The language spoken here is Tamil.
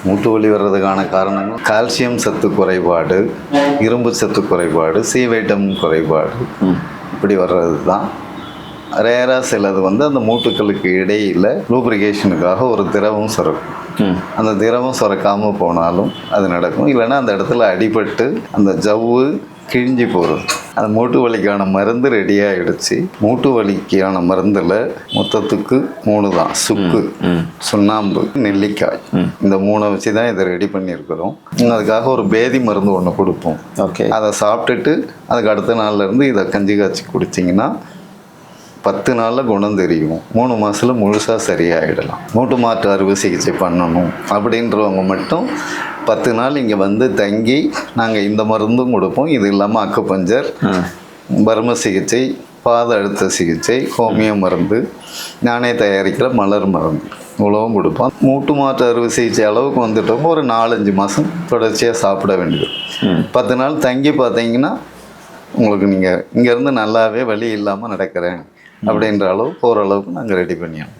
மூட்டு வலி வர்றதுக்கான காரணங்கள் கால்சியம் சத்து குறைபாடு, இரும்பு சத்து குறைபாடு, சி வைட்டமின் குறைபாடு, இப்படி வர்றது தான். ரேராக சிலது அந்த மூட்டுக்களுக்கு இடையில் லூப்ரிகேஷனுக்காக ஒரு திரவம் சுரக்கும். அந்த திரவம் சுரக்காமல் போனாலும் அது நடக்கும். இல்லைன்னா அந்த இடத்துல அடிபட்டு அந்த ஜவ்வு கிழிஞ்சி போகிறது. அந்த மூட்டு வலிக்கான மருந்து ரெடி ஆகிடுச்சு. மூட்டு வலிக்கான மருந்தில் மொத்தத்துக்கு 3 தான். சுக்கு, சுண்ணாம்பு, நெல்லிக்காய், இந்த 3 வச்சு தான் இதை ரெடி பண்ணியிருக்கிறோம். அதுக்காக ஒரு பேதி மருந்து ஒன்று கொடுப்போம். ஓகே. அதை சாப்பிட்டுட்டு அதுக்கு அடுத்த நாள்லேருந்து இதை கஞ்சி காய்ச்சி குடிச்சிங்கன்னா 10 நாளில் குணம் தெரியும். 3 மாதத்தில் முழுசாக சரியாயிடலாம். மூட்டு மாற்று அறுவை சிகிச்சை பண்ணணும் அப்படின்றவங்க மட்டும் 10 நாள் இங்கே தங்கி நாங்கள் இந்த மருந்தும் கொடுப்போம். இது இல்லாமல் அக்குபஞ்சர், பர்ம சிகிச்சை, பாத அழுத்த சிகிச்சை, ஹோமியோ மருந்து, நானே தயாரிக்கிற மலர் மருந்து இவ்வளவும் கொடுப்போம். மூட்டு மாற்று அறுவை சிகிச்சை அளவுக்கு வந்துட்டோம். ஒரு 4-5 மாதம் தொடர்ச்சியாக சாப்பிட வேண்டியது. 10 நாள் தங்கி பார்த்தீங்கன்னா உங்களுக்கு நீங்கள் இங்கேருந்து நல்லாவே வலி இல்லாமல் நடக்கிறேன் அப்படின்ற அளவு ஓரளவுக்கு நாங்கள் ரெடி பண்ணியோம்.